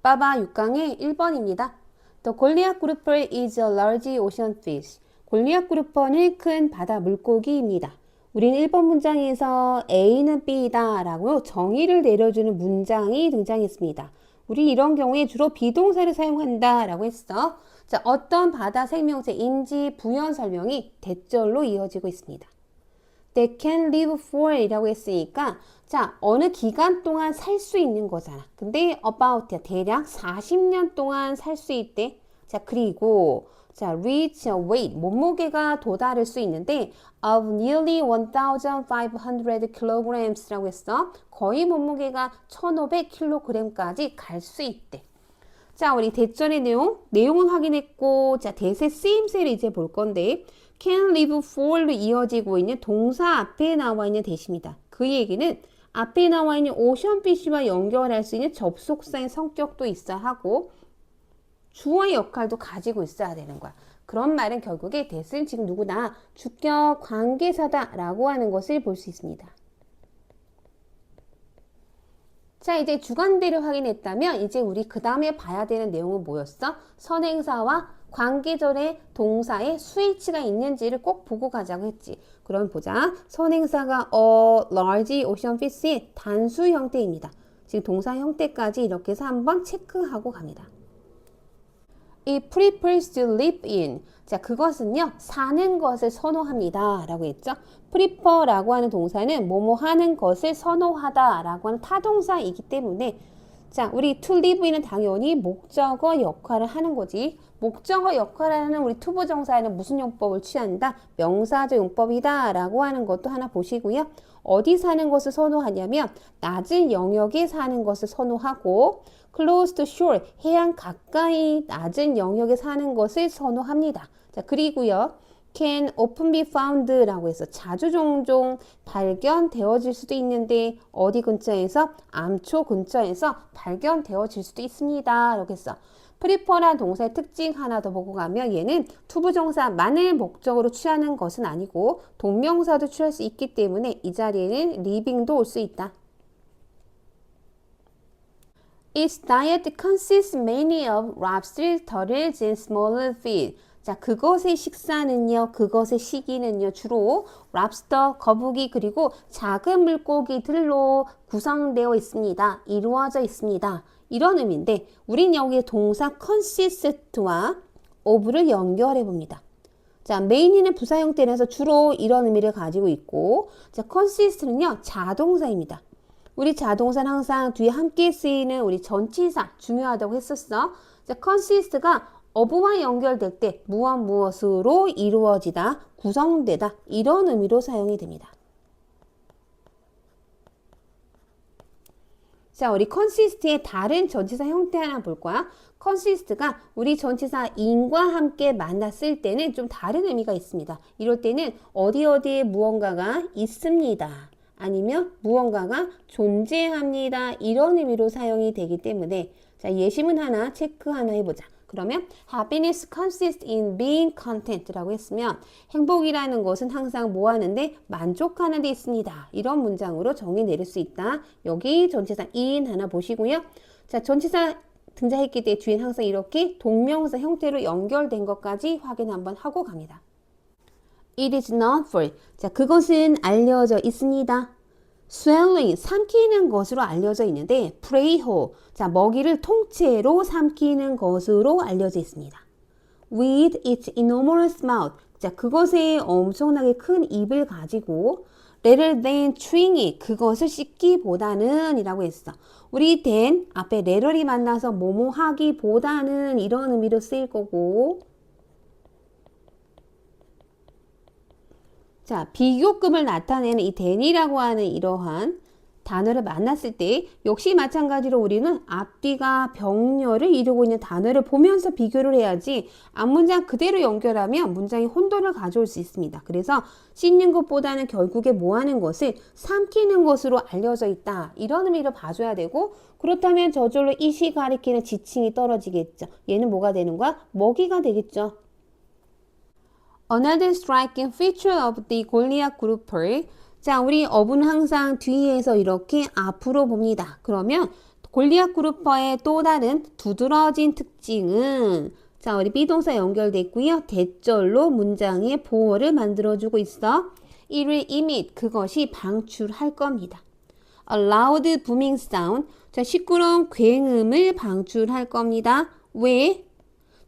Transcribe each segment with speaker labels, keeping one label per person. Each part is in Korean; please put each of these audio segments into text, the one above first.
Speaker 1: 빠바 6강의 1번입니다. The Goliath grouper is a large ocean fish. 골리앗 그루퍼는 큰 바다 물고기입니다. 우린 1번 문장에서 A는 B다 라고 정의를 내려주는 문장이 등장했습니다. 우리 이런 경우에 주로 비동사를 사용한다 라고 했어. 자, 어떤 바다 생명체인지 부연 설명이 대절로 이어지고 있습니다. They can live for 이라고 했으니까 자, 어느 기간 동안 살 수 있는 거잖아. 근데 about 대략 40년 동안 살 수 있대. 자, 그리고 자, reach a weight 몸무게가 도달할 수 있는데 of nearly 1,500 kilograms라고 했어. 거의 몸무게가 1,500kg까지 갈 수 있대. 자, 우리 대전의 내용은 확인했고, 자, 대세 쓰임새를 이제 볼 건데, can live for로 이어지고 있는 동사 앞에 나와 있는 대시입니다. 그 얘기는 앞에 나와 있는 오션피쉬와 연결할 수 있는 접속사의 성격도 있어야 하고, 주어의 역할도 가지고 있어야 되는 거야. 그런 말은 결국에 대스는 지금 누구나 주격 관계사다라고 하는 것을 볼 수 있습니다. 자, 이제 주관대를 확인했다면 이제 우리 그 다음에 봐야 되는 내용은 뭐였어? 선행사와 관계절의 동사의 수일치가 있는지를 꼭 보고 가자고 했지. 그럼 보자. 선행사가 large ocean fish의 단수 형태입니다. 지금 동사 형태까지 이렇게 해서 한번 체크하고 갑니다. It prefers to live in. 자, 그것은요, 사는 것을 선호합니다. 라고 했죠. prefer라고 하는 동사는 뭐뭐 하는 것을 선호하다 라고 하는 타동사이기 때문에 자, 우리 to live in은 당연히 목적어 역할을 하는 거지. 목적어 역할을 하는 우리 투부정사에는 무슨 용법을 취한다? 명사적 용법이다 라고 하는 것도 하나 보시고요. 어디 사는 것을 선호하냐면 낮은 영역에 사는 것을 선호하고 close to shore, 해안 가까이 낮은 영역에 사는 것을 선호합니다. 자, 그리고요. can often be found 라고 해서 자주 종종 발견되어질 수도 있는데 어디 근처에서? 암초 근처에서 발견되어질 수도 있습니다. 이렇게 해서 prefer란 동사의 특징 하나 더 보고 가면 얘는 투부정사만을 목적으로 취하는 것은 아니고 동명사도 취할 수 있기 때문에 이 자리에는 living도 올 수 있다. Its diet consists mainly of lobsters, turtles, and smaller fish. 자, 그것의 식사는요, 그것의 식이는요, 주로 랍스터, 거북이, 그리고 작은 물고기들로 구성되어 있습니다. 이루어져 있습니다. 이런 의미인데, 우린 여기에 동사 consist와 of를 연결해 봅니다. 자, main이는 부사 형태라서 주로 이런 의미를 가지고 있고, 자, consist는요, 자동사입니다. 우리 자동사는 항상 뒤에 함께 쓰이는 우리 전치사 중요하다고 했었어. 자, consist가 of와 연결될 때 무엇으로 이루어지다, 구성되다 이런 의미로 사용이 됩니다. 자, 우리 consist의 다른 전치사 형태 하나 볼 거야. consist가 우리 전치사 in과 함께 만났을 때는 좀 다른 의미가 있습니다. 이럴 때는 어디에 무언가가 있습니다. 아니면 무언가가 존재합니다. 이런 의미로 사용이 되기 때문에 자, 예시문 하나 체크 하나 해보자. 그러면 happiness consists in being content라고 했으면 행복이라는 것은 항상 뭐 하는데 만족하는 데 있습니다. 이런 문장으로 정의 내릴 수 있다. 여기 전치사 in 하나 보시고요. 자, 전치사 등장했기 때문에 뒤엔 항상 이렇게 동명사 형태로 연결된 것까지 확인 한번 하고 갑니다. It is known for. 자, 그것은 알려져 있습니다. swallowing, 삼키는 것으로 알려져 있는데 prey whole, 자, 먹이를 통째로 삼키는 것으로 알려져 있습니다. with its enormous mouth, 자, 그것의 엄청나게 큰 입을 가지고 rather than chewing it, 그것을 씹기보다는 이라고 했어. 우리 than 앞에 rather이 만나서 뭐뭐 하기보다는 이런 의미로 쓰일 거고 자, 비교급을 나타내는 이 than이라고 하는 이러한 단어를 만났을 때 역시 마찬가지로 우리는 앞뒤가 병렬을 이루고 있는 단어를 보면서 비교를 해야지 앞문장 그대로 연결하면 문장이 혼돈을 가져올 수 있습니다. 그래서 씹는 것보다는 결국에 뭐 하는 것을 삼키는 것으로 알려져 있다. 이런 의미로 봐줘야 되고 그렇다면 저절로 이시 가리키는 지칭이 떨어지겠죠. 얘는 뭐가 되는 거야? 먹이가 되겠죠. Another striking feature of the Goliath grouper. 자, 우리 어부는 항상 뒤에서 이렇게 앞으로 봅니다. 그러면 골리앗 그루퍼의 또 다른 두드러진 특징은 자, 우리 비동사 연결됐고요. 대절로 문장의 보어를 만들어주고 있어. 이를 emit, 그것이 방출할 겁니다. A loud booming sound, 자, 시끄러운 굉음을 방출할 겁니다. 왜?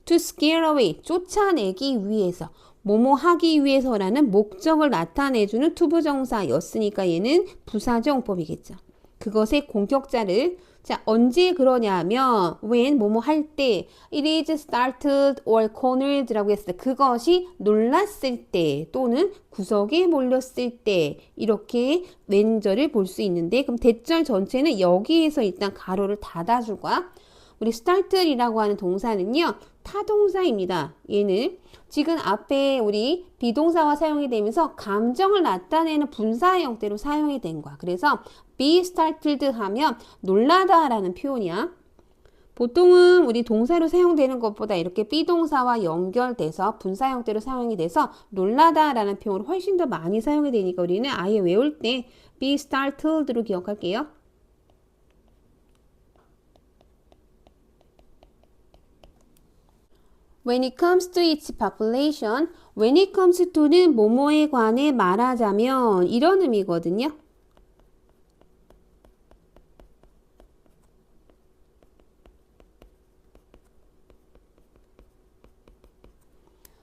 Speaker 1: To scare away, 쫓아내기 위해서. 뭐뭐 하기 위해서라는 목적을 나타내주는 투부정사였으니까 얘는 부사정법이겠죠. 그것의 공격자를 자 언제 그러냐면 when 뭐뭐 할 때 it is startled or cornered라고 했을 때 그것이 놀랐을 때 또는 구석에 몰렸을 때 이렇게 왼절을 볼 수 있는데 그럼 대절 전체는 여기에서 일단 가로를 닫아줄 거야. 우리 startled이라고 하는 동사는요 타동사입니다. 얘는 지금 앞에 우리 비동사와 사용이 되면서 감정을 나타내는 분사 형태로 사용이 된 거야. 그래서 be startled 하면 놀라다 라는 표현이야. 보통은 우리 동사로 사용되는 것보다 이렇게 비동사와 연결돼서 분사 형태로 사용이 돼서 놀라다 라는 표현을 훨씬 더 많이 사용이 되니까 우리는 아예 외울 때 be startled로 기억할게요. When it comes to its population, when it comes to는 뭐뭐에 관해 말하자면 이런 의미거든요.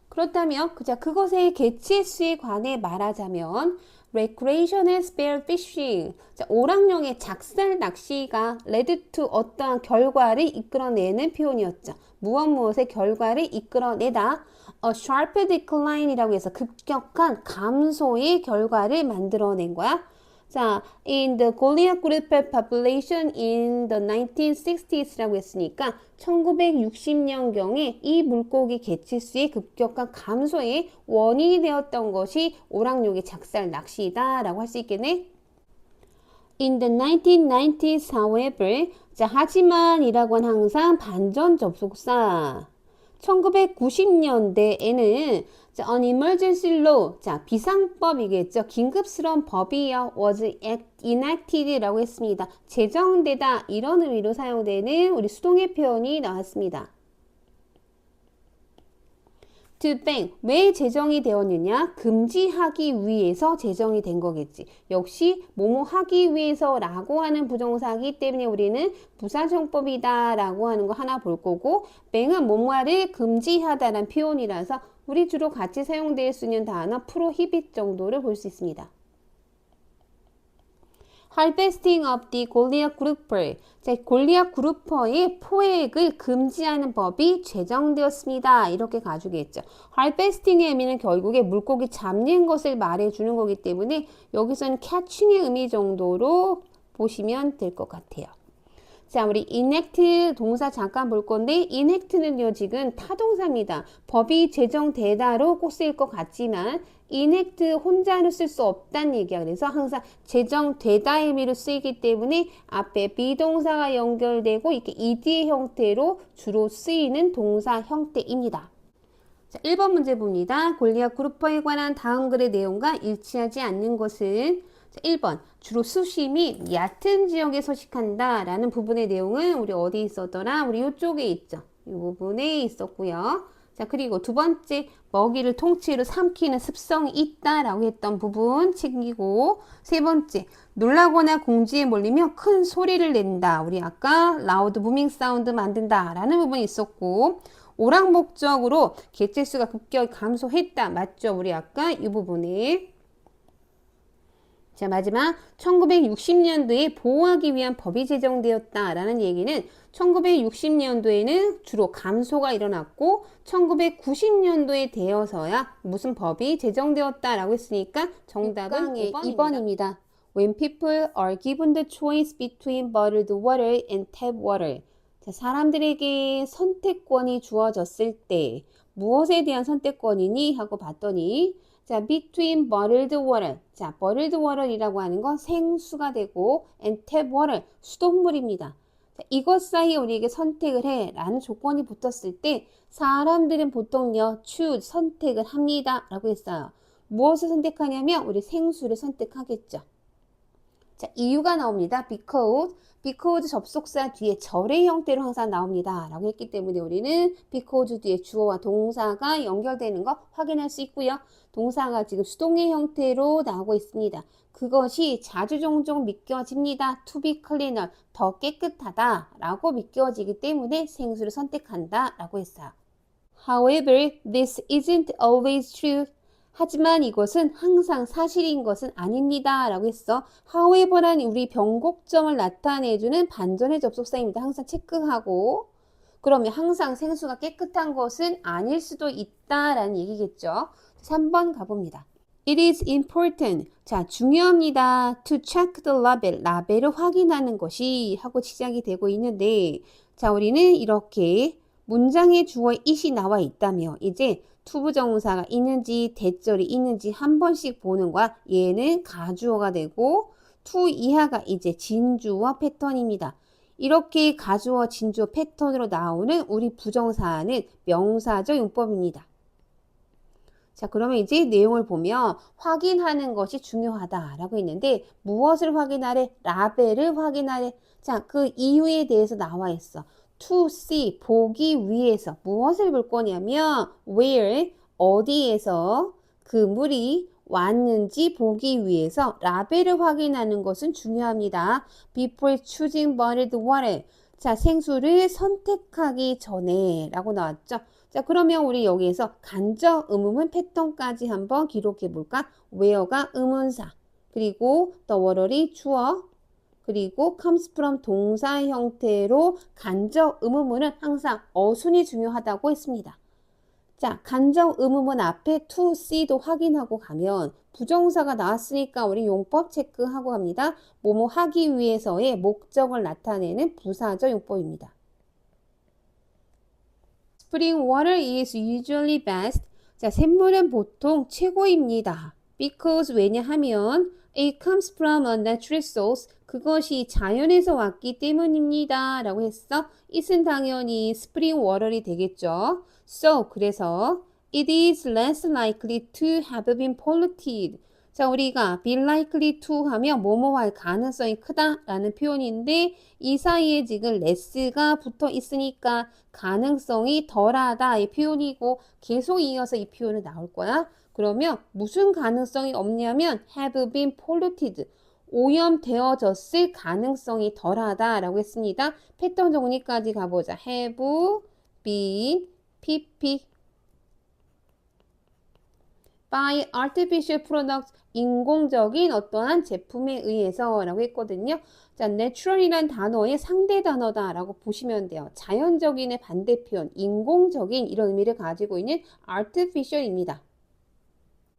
Speaker 1: 그렇다면 그것의 개체 수에 관해 말하자면 recreational spearfishing, 오락용의 작살 낚시가 led to 어떠한 결과를 이끌어내는 표현이었죠. 무엇의 결과를 이끌어내다. A sharp decline이라고 해서 급격한 감소의 결과를 만들어낸 거야. 자, in the Goliath group population in the 1960s라고 했으니까 1960년경에 이 물고기 개체수의 급격한 감소의 원인이 되었던 것이 오락용의 작살 낚시이다라고 할 수 있겠네. In the 1990s, however, 자, 하지만이라고 하는 항상 반전 접속사. 1990년대에는 an emergency law, 자, 비상법이겠죠. 긴급스러운 법이요. was enacted라고 했습니다. 제정되다 이런 의미로 사용되는 우리 수동의 표현이 나왔습니다. to ban, 왜 제정이 되었느냐? 금지하기 위해서 제정이 된 거겠지. 역시 뭐뭐 하기 위해서라고 하는 부정사이기 때문에 우리는 부사정법이다 라고 하는 거 하나 볼 거고 ban은 뭐뭐를 금지하다라는 표현이라서 우리 주로 같이 사용될 수 있는 단어 prohibit 정도를 볼 수 있습니다. harvesting of the Goliath grouper. 자, 골리앗 그루퍼의 포획을 금지하는 법이 제정되었습니다. 이렇게 가주겠죠. harvesting의 의미는 결국에 물고기 잡는 것을 말해주는 거기 때문에 여기서는 catching의 의미 정도로 보시면 될 것 같아요. 자, 우리 enact 동사 잠깐 볼 건데 enact는요 지금 타동사입니다. 법이 제정되다로 꼭 쓰일 것 같지만 enact 혼자로 쓸 수 없다는 얘기야. 그래서 항상 제정되다의 의미로 쓰이기 때문에 앞에 비동사가 연결되고 이렇게 ed의 형태로 주로 쓰이는 동사 형태입니다. 자, 1번 문제 봅니다. 골리앗 그루퍼에 관한 다음 글의 내용과 일치하지 않는 것은 자, 1번 주로 수심이 얕은 지역에 서식한다 라는 부분의 내용은 우리 어디 있었더라? 우리 이쪽에 있죠. 이 부분에 있었고요. 자, 그리고 두 번째 먹이를 통째로 삼키는 습성이 있다라고 했던 부분 챙기고 세 번째 놀라거나 공지에 몰리면 큰 소리를 낸다. 우리 아까 라우드 부밍 사운드 만든다 라는 부분이 있었고 오락 목적으로 개체수가 급격히 감소했다. 맞죠? 우리 아까 이 부분에 자, 마지막 1960년도에 보호하기 위한 법이 제정되었다라는 얘기는 1960년도에는 주로 감소가 일어났고 1990년도에 되어서야 무슨 법이 제정되었다라고 했으니까 정답은 2번입니다. When people are given the choice between bottled water and tap water. 자, 사람들에게 선택권이 주어졌을 때 무엇에 대한 선택권이니? 하고 봤더니 자, between bottled water. 자, bottled water이라고 하는 건 생수가 되고 and tap water, 수돗물입니다. 자, 이것 사이에 우리에게 선택을 해 라는 조건이 붙었을 때 사람들은 보통요, choose, 선택을 합니다. 라고 했어요. 무엇을 선택하냐면 우리 생수를 선택하겠죠. 자, 이유가 나옵니다. because 접속사 뒤에 절의 형태로 항상 나옵니다. 라고 했기 때문에 우리는 because 뒤에 주어와 동사가 연결되는 거 확인할 수 있고요. 동사가 지금 수동의 형태로 나오고 있습니다. 그것이 자주 종종 믿겨집니다. to be cleaner, 더 깨끗하다 라고 믿겨지기 때문에 생수를 선택한다 라고 했어요. However, this isn't always true. 하지만 이것은 항상 사실인 것은 아닙니다. 라고 했어. however란 우리 변곡점을 나타내주는 반전의 접속사입니다. 항상 체크하고. 그러면 항상 생수가 깨끗한 것은 아닐 수도 있다라는 얘기겠죠. 3번 가봅니다. It is important. 자, 중요합니다. To check the label. 라벨을 확인하는 것이 하고 시작이 되고 있는데, 자, 우리는 이렇게 문장에 주어 it이 나와 있다며 이제 투부정사가 있는지 대절이 있는지 한 번씩 보는 거야. 얘는 가주어가 되고 to 이하가 이제 진주어 패턴입니다. 이렇게 가주어 진주어 패턴으로 나오는 우리 부정사는 명사적 용법입니다. 자, 그러면 이제 내용을 보면 확인하는 것이 중요하다라고 했는데 무엇을 확인하래? 라벨을 확인하래. 자, 그 이유에 대해서 나와 있어. to see, 보기 위해서 무엇을 볼 거냐면 where, 어디에서 그 물이 왔는지 보기 위해서 라벨을 확인하는 것은 중요합니다. Before choosing bottled water. 자, 생수를 선택하기 전에 라고 나왔죠. 자, 그러면 우리 여기에서 간접 의문문 패턴까지 한번 기록해 볼까? where가 의문사, 그리고 the water이 주어, 그리고 comes from 동사 형태로 간접 의문문은 항상 어순이 중요하다고 했습니다. 자, 간접 의문문 앞에 to see도 확인하고 가면 부정사가 나왔으니까 우리 용법 체크하고 갑니다. 뭐뭐 하기 위해서의 목적을 나타내는 부사적 용법입니다. Spring water is usually best. 자, 샘물은 보통 최고입니다. Because 왜냐하면 it comes from a natural source. 그것이 자연에서 왔기 때문입니다. 라고 했어. it은 당연히 spring water이 되겠죠. So, 그래서 it is less likely to have been polluted. 자, 우리가 be likely to 하면 뭐뭐 할 가능성이 크다라는 표현인데 이 사이에 지금 less가 붙어 있으니까 가능성이 덜하다 이 표현이고 계속 이어서 이 표현은 나올 거야. 그러면 무슨 가능성이 없냐면 have been polluted. 오염되어졌을 가능성이 덜하다라고 했습니다. 패턴 정리까지 가보자. have been pp by artificial products 인공적인 어떠한 제품에 의해서 라고 했거든요. 자, natural이란 단어의 상대 단어다라고 보시면 돼요. 자연적인의 반대 표현, 인공적인 이런 의미를 가지고 있는 artificial입니다.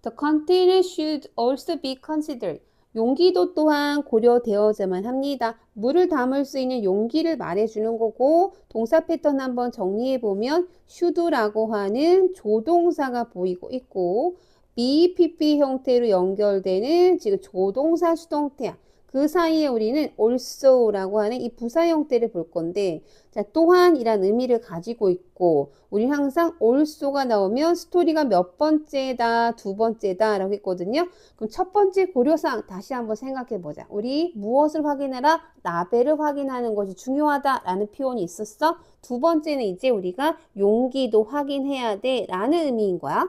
Speaker 1: The container should also be considered. 용기도 또한 고려되어야만 합니다. 물을 담을 수 있는 용기를 말해주는 거고 동사 패턴 한번 정리해보면 should라고 하는 조동사가 보이고 있고 BPP 형태로 연결되는 지금 조동사 수동태야. 그 사이에 우리는 also라고 하는 이 부사 형태를 볼 건데 자, 또한이란 의미를 가지고 있고 우리 항상 also가 나오면 스토리가 몇 번째다, 두 번째다 라고 했거든요. 그럼 첫 번째 고려사항 다시 한번 생각해 보자. 우리 무엇을 확인해라? 라벨을 확인하는 것이 중요하다라는 표현이 있었어. 두 번째는 이제 우리가 용기도 확인해야 돼 라는 의미인 거야.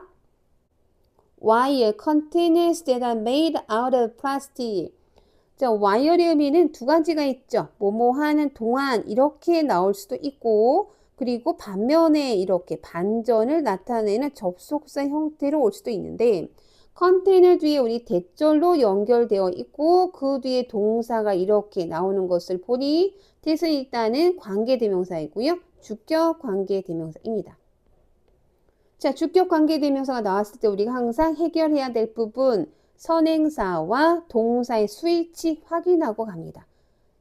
Speaker 1: Wire containers that are made out of plastic. 자, 와이어의 의미는 두 가지가 있죠. 뭐뭐 하는 동안 이렇게 나올 수도 있고 그리고 반면에 이렇게 반전을 나타내는 접속사 형태로 올 수도 있는데 컨테이너 뒤에 우리 대절로 연결되어 있고 그 뒤에 동사가 이렇게 나오는 것을 보니 뜻은 일단은 관계대명사이고요. 주격 관계대명사입니다. 자, 주격 관계대명사가 나왔을 때 우리가 항상 해결해야 될 부분 선행사와 동사의 수일치 확인하고 갑니다.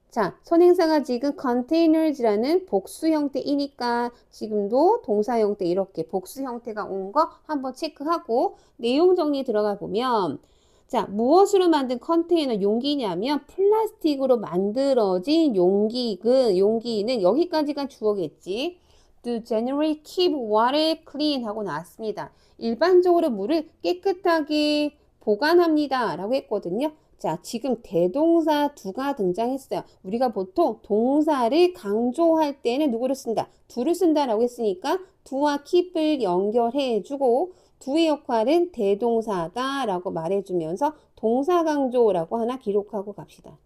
Speaker 1: 자, 선행사가 지금 containers라는 복수 형태이니까 지금도 동사 형태 이렇게 복수 형태가 온 거 한번 체크하고 내용 정리 들어가 보면 자, 무엇으로 만든 컨테이너 용기냐면 플라스틱으로 만들어진 용기는 여기까지가 주어겠지. To generally keep water clean 하고 나왔습니다. 일반적으로 물을 깨끗하게 보관합니다 라고 했거든요. 자, 지금 대동사 두가 등장했어요. 우리가 보통 동사를 강조할 때는 누구를 쓴다? 두를 쓴다라고 했으니까 두와 keep을 연결해주고 두의 역할은 대동사다라고 말해주면서 동사 강조라고 하나 기록하고 갑시다.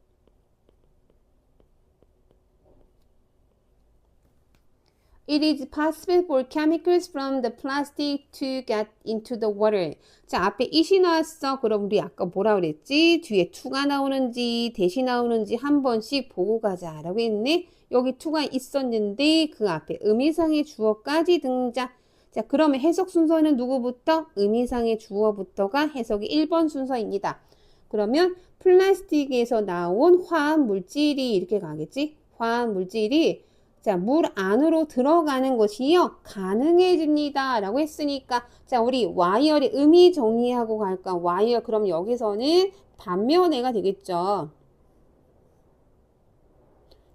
Speaker 1: It is possible for chemicals from the plastic to get into the water. 자, 앞에 it이 나왔어. 그럼 우리 아까 뭐라 그랬지? 뒤에 to가 나오는지 대시 나오는지 한 번씩 보고 가자라고 했네. 여기 to가 있었는데 그 앞에 의미상의 주어까지 등장. 자, 그러면 해석 순서는 누구부터? 의미상의 주어부터가 해석이 1번 순서입니다. 그러면 플라스틱에서 나온 화학 물질이 이렇게 가겠지? 화학 물질이 자, 물 안으로 들어가는 것이요, 가능해집니다. 라고 했으니까, 자, 우리 와이어의 의미 정리하고 갈까? 와이어, 그럼 여기서는 반면에가 되겠죠.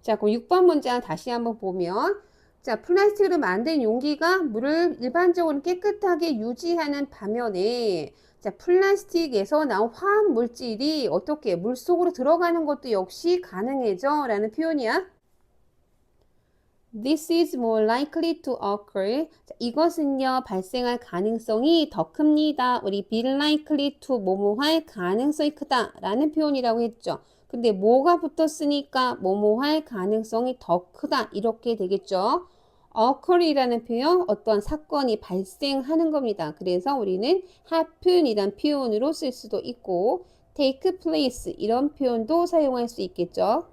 Speaker 1: 자, 그 6번 문장 다시 한번 보면, 자, 플라스틱으로 만든 용기가 물을 일반적으로 깨끗하게 유지하는 반면에, 자, 플라스틱에서 나온 화학 물질이 어떻게 물 속으로 들어가는 것도 역시 가능해져. 라는 표현이야. This is more likely to occur. 자, 이것은요, 발생할 가능성이 더 큽니다. 우리 be likely to 뭐뭐할 가능성이 크다 라는 표현이라고 했죠. 근데 뭐가 붙었으니까 뭐뭐할 가능성이 더 크다 이렇게 되겠죠. occur이라는 표현, 어떤 사건이 발생하는 겁니다. 그래서 우리는 happen이란 표현으로 쓸 수도 있고 take place 이런 표현도 사용할 수 있겠죠.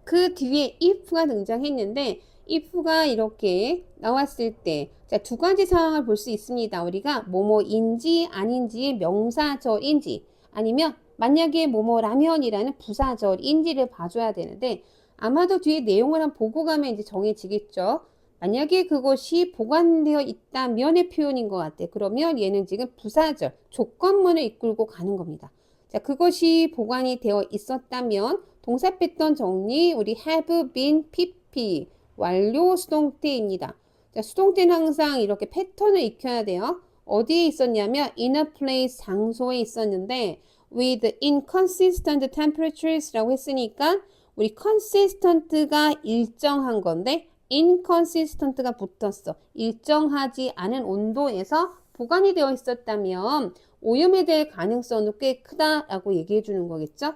Speaker 1: 그 뒤에 if가 등장했는데 if가 이렇게 나왔을 때 자, 두 가지 상황을 볼 수 있습니다. 우리가 뭐뭐인지 아닌지의 명사절인지 아니면 만약에 뭐뭐라면이라는 부사절인지를 봐줘야 되는데 아마도 뒤에 내용을 한번 보고 가면 이제 정해지겠죠. 만약에 그것이 보관되어 있다면의 표현인 것 같아. 그러면 얘는 지금 부사절, 조건문을 이끌고 가는 겁니다. 자, 그것이 보관이 되어 있었다면 동사 패턴 정리, 우리 have been, pp, 완료 수동태입니다. 자, 수동태는 항상 이렇게 패턴을 익혀야 돼요. 어디에 있었냐면 in a place, 장소에 있었는데 with inconsistent temperatures라고 했으니까 우리 consistent가 일정한 건데 inconsistent가 붙었어. 일정하지 않은 온도에서 보관이 되어 있었다면 오염이 될 가능성도 꽤 크다라고 얘기해 주는 거겠죠?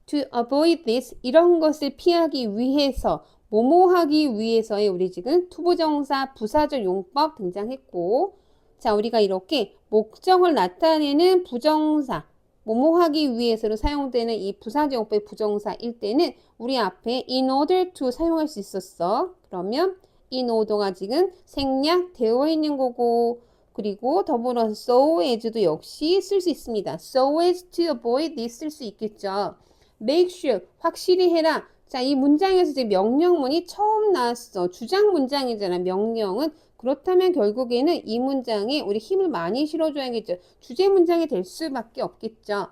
Speaker 1: To avoid this, 이런 것을 피하기 위해서, 뭐뭐 하기 위해서의 우리 지금 투부정사 부사절 용법 등장했고, 자, 우리가 이렇게 목적을 나타내는 부정사, 뭐뭐 하기 위해서로 사용되는 이 부사절 용법의 부정사일 때는 우리 앞에 in order to 사용할 수 있었어. 그러면 in order가 지금 생략되어 있는 거고, 그리고 더불어서 so as도 역시 쓸 수 있습니다. so as to avoid this 쓸 수 있겠죠. make sure, 확실히 해라. 자, 이 문장에서 이제 명령문이 처음 나왔어. 주장 문장이잖아, 명령은. 그렇다면 결국에는 이 문장에 우리 힘을 많이 실어줘야겠죠. 주제 문장이 될 수밖에 없겠죠.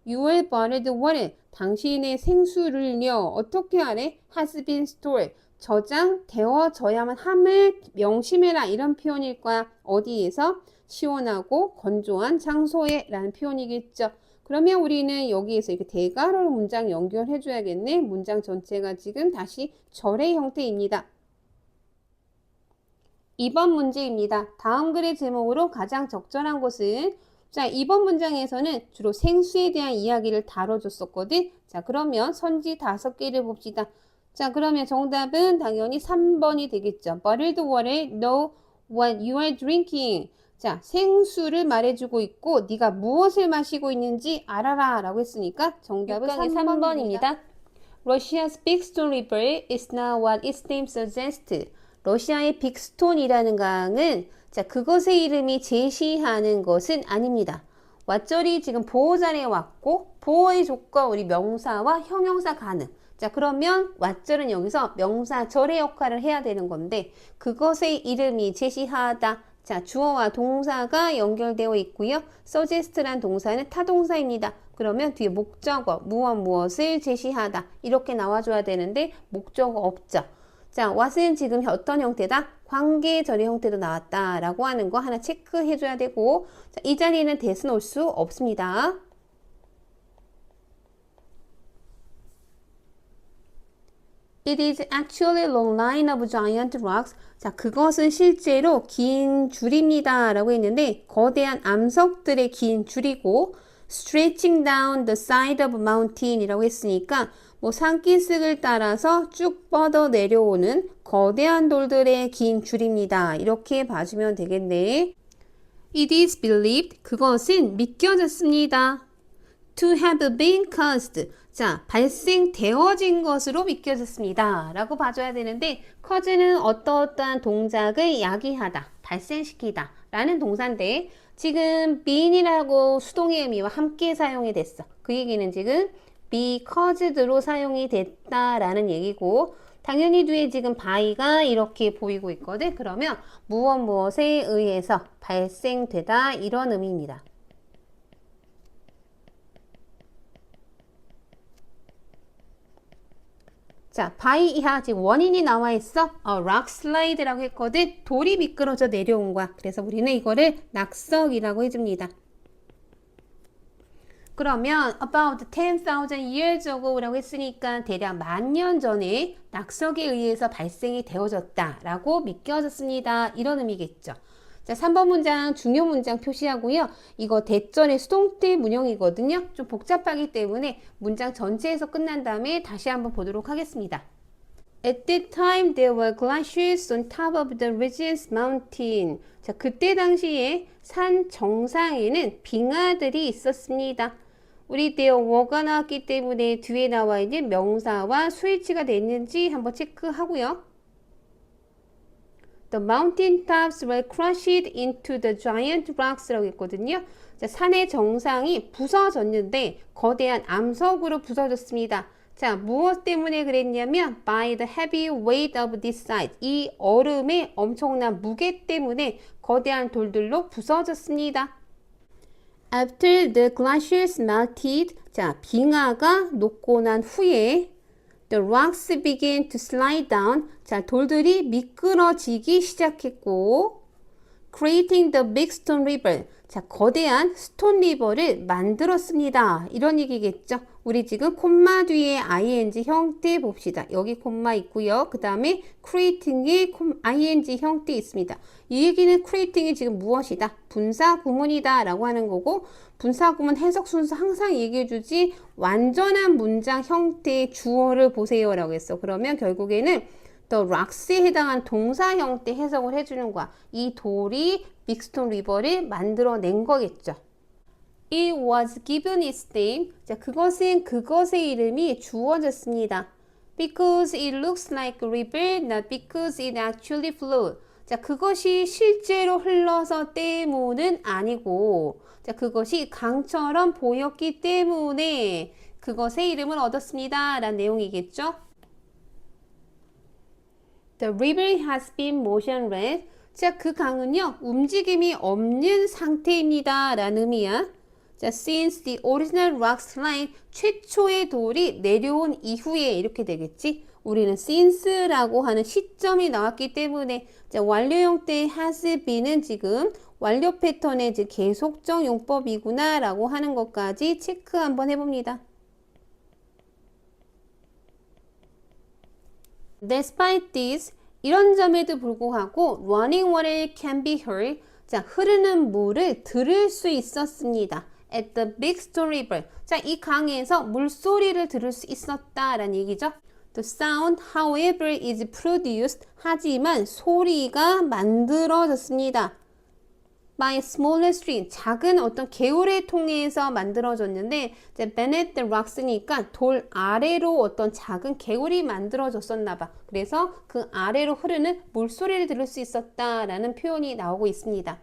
Speaker 1: Your bottled water, 당신의 생수를요, 어떻게 하래? has been stored, 저장되어져야만 함을 명심해라. 이런 표현일 거야. 어디에서? 시원하고 건조한 장소에 라는 표현이겠죠. 그러면 우리는 여기에서 이렇게 대괄호 문장 연결해 줘야겠네. 문장 전체가 지금 다시 절의 형태입니다. 2번 문제입니다. 다음 글의 제목으로 가장 적절한 것은 자, 2번 문장에서는 주로 생수에 대한 이야기를 다뤄줬었거든. 자, 그러면 선지 5개를 봅시다. 자, 그러면 정답은 당연히 3번이 되겠죠. Bottled water, know what you are drinking. 자, 생수를 말해주고 있고 네가 무엇을 마시고 있는지 알아라 라고 했으니까 정답은 3번입니다. Russia's Big Stone River is not what its name suggests. 러시아의 빅스톤이라는 강은 자, 그것의 이름이 제시하는 것은 아닙니다. 왓절이 지금 보호자리에 왔고 보호의 조건 우리 명사와 형용사 가능. 자, 그러면 왓절은 여기서 명사절의 역할을 해야 되는 건데 그것의 이름이 제시하다. 자, 주어와 동사가 연결되어 있고요. suggest란 동사는 타동사입니다. 그러면 뒤에 목적어, 무엇을 제시하다. 이렇게 나와줘야 되는데 목적어 없죠. 자, what은 지금 어떤 형태다? 관계절의 형태도 나왔다라고 하는 거 하나 체크해줘야 되고, 자, 이 자리에는 that은 올 수 없습니다. It is actually a long line of giant rocks. 자, 그것은 실제로 긴 줄입니다. 라고 했는데, 거대한 암석들의 긴 줄이고, stretching down the side of a mountain 이라고 했으니까, 뭐 산기슭을 따라서 쭉 뻗어 내려오는 거대한 돌들의 긴 줄입니다. 이렇게 봐주면 되겠네. It is believed. 그것은 믿겨졌습니다. To have been caused. 자, 발생되어진 것으로 믿겨졌습니다. 라고 봐줘야 되는데, cause는 어떠어떠한 동작을 야기하다, 발생시키다 라는 동사인데, 지금 being이라고 수동의 의미와 함께 사용이 됐어. 그 얘기는 지금 be caused로 사용이 됐다라는 얘기고, 당연히 뒤에 지금 by가 이렇게 보이고 있거든. 그러면 무엇에 의해서 발생되다 이런 의미입니다. 자, by 이하 지금 원인이 나와 있어. rock slide라고 했거든. 돌이 미끄러져 내려온 거야. 그래서 우리는 이거를 낙석이라고 해줍니다. 그러면 about 10,000 years ago라고 했으니까 대략 10,000년 전에 낙석에 의해서 발생이 되어졌다 라고 믿겨졌습니다. 이런 의미겠죠. 자, 3번 문장 중요 문장 표시하고요. 이거 대전의 수동태 문형이거든요. 좀 복잡하기 때문에 문장 전체에서 끝난 다음에 다시 한번 보도록 하겠습니다. At that time there were glaciers on top of the Regis Mountain. 자, 그때 당시에 산 정상에는 빙하들이 있었습니다. 우리 there were가 나왔기 때문에 뒤에 나와 있는 명사와 수일치가 됐는지 한번 체크하고요. The mountain tops were crushed into the giant rocks라고 했거든요. 자, 산의 정상이 부서졌는데 거대한 암석으로 부서졌습니다. 자, 무엇 때문에 그랬냐면 by the heavy weight of this site. 이 얼음의 엄청난 무게 때문에 거대한 돌들로 부서졌습니다. After the glaciers melted. 자, 빙하가 녹고 난 후에 The rocks began to slide down. 자, 돌들이 미끄러지기 시작했고, creating the big stone river. 자, 거대한 스톤 리버를 만들었습니다. 이런 얘기겠죠. 우리 지금 콤마 뒤에 ing 형태 봅시다. 여기 콤마 있고요. 그 다음에 creating에 ing 형태 있습니다. 이 얘기는 creating이 지금 무엇이다? 분사 구문이다 라고 하는 거고, 분사 구문 해석 순서 항상 얘기해주지 완전한 문장 형태의 주어를 보세요 라고 했어. 그러면 결국에는 the rocks에 해당한 동사 형태 해석을 해주는 거야. 이 돌이 빅스톤 리버를 만들어낸 거겠죠. It was given its name. 자, 그것은 그것의 이름이 주어졌습니다. Because it looks like a river, not because it actually flowed. 자, 그것이 실제로 흘러서 때문은 아니고, 자, 그것이 강처럼 보였기 때문에 그것의 이름을 얻었습니다. 라는 내용이겠죠. The river has been motionless. 자, 그 강은요, 움직임이 없는 상태입니다. 라는 의미야. 자, since the original rock slide, 최초의 돌이 내려온 이후에 이렇게 되겠지. 우리는 since라고 하는 시점이 나왔기 때문에 자, 완료 형태의 has been은 지금 완료 패턴의 계속적 용법이구나 라고 하는 것까지 체크 한번 해봅니다. Despite this, 이런 점에도 불구하고 running water can be heard. 자, 흐르는 물을 들을 수 있었습니다. At the big stone river. 자, 이 강에서 물소리를 들을 수 있었다라는 얘기죠. The sound, however, is produced. 하지만 소리가 만들어졌습니다. By a smaller stream. 작은 어떤 개울을 통해서 만들어졌는데, 이제 beneath the rocks니까 돌 아래로 어떤 작은 개울이 만들어졌었나 봐. 그래서 그 아래로 흐르는 물소리를 들을 수 있었다라는 표현이 나오고 있습니다.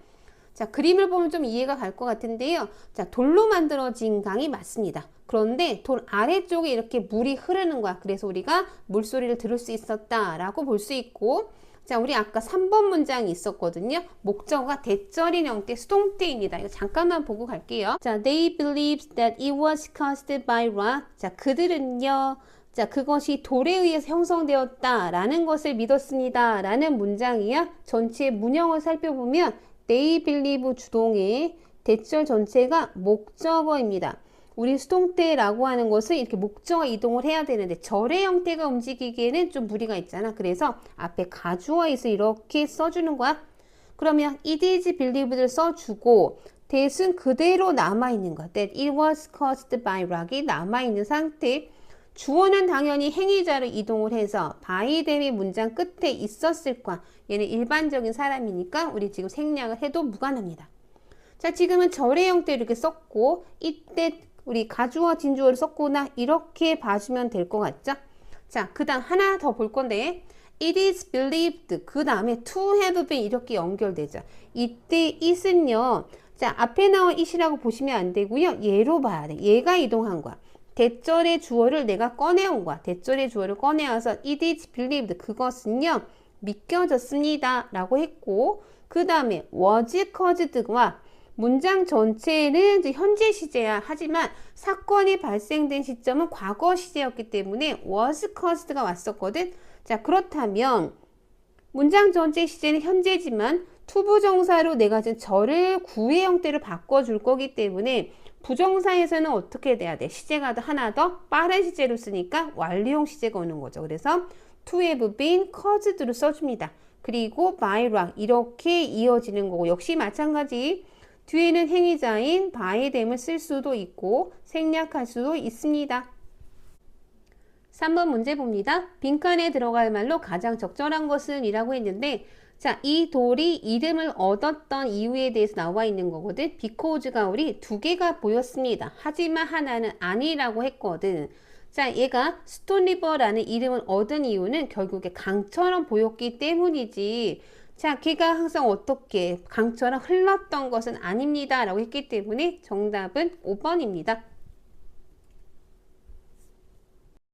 Speaker 1: 자, 그림을 보면 좀 이해가 갈 것 같은데요. 자, 돌로 만들어진 강이 맞습니다. 그런데 돌 아래쪽에 이렇게 물이 흐르는 거야. 그래서 우리가 물소리를 들을 수 있었다라고 볼 수 있고, 자, 우리 아까 3번 문장이 있었거든요. 목적어가 대절인 형태 수동태입니다. 이거 잠깐만 보고 갈게요. 자, they believed that it was caused by rock. 자, 그들은요. 자, 그것이 돌에 의해서 형성되었다라는 것을 믿었습니다. 라는 문장이야. 전체 문형을 살펴보면 they believe 주동의 대절 전체가 목적어입니다. 우리 수동태라고 하는 것은 이렇게 목적어 이동을 해야 되는데 절의 형태가 움직이기에는 좀 무리가 있잖아. 그래서 앞에 가주어에서 이렇게 써주는 거야. 그러면 it is believed를 써주고 that은 그대로 남아있는 것. that it was caused by rock이 남아있는 상태. 주어는 당연히 행위자를 이동을 해서 by them의 문장 끝에 있었을 거야. 얘는 일반적인 사람이니까 우리 지금 생략을 해도 무관합니다. 자, 지금은 절의 형태로 이렇게 썼고 이때 우리 가주어 진주어를 썼구나 이렇게 봐주면 될 것 같죠? 자, 그 다음 하나 더 볼 건데 it is believed 그 다음에 to have been 이렇게 연결되죠. 이때 it은요, 자, 앞에 나온 it이라고 보시면 안 되고요. 얘로 봐야 돼. 얘가 이동한 거야. 대절의 주어를 내가 꺼내온 거야. 대절의 주어를 꺼내와서 it is believed 그것은요 믿겨졌습니다 라고 했고 그 다음에 was caused와 문장 전체는 현재 시제야. 하지만 사건이 발생된 시점은 과거 시제였기 때문에 was caused가 왔었거든. 자, 그렇다면 문장 전체 시제는 현재지만 투부정사로 내가 지금 절을 구의 형태를 바꿔줄 거기 때문에 부정사에서는 어떻게 돼야 돼? 시제가 하나 더 빠른 시제로 쓰니까 완료형 시제가 오는 거죠. 그래서 to have been caused로 써줍니다. 그리고 by rock 이렇게 이어지는 거고 역시 마찬가지 뒤에는 행위자인 by them을 쓸 수도 있고 생략할 수도 있습니다. 3번 문제 봅니다. 빈칸에 들어갈 말로 가장 적절한 것은 이라고 했는데 자, 이 돌이 이름을 얻었던 이유에 대해서 나와 있는 거거든. because가 우리 두 개가 보였습니다. 하지만 하나는 아니라고 했거든. 자, 얘가 스톤리버라는 이름을 얻은 이유는 결국에 강처럼 보였기 때문이지. 자, 걔가 항상 어떻게 강처럼 흘렀던 것은 아닙니다 라고 했기 때문에 정답은 5번입니다.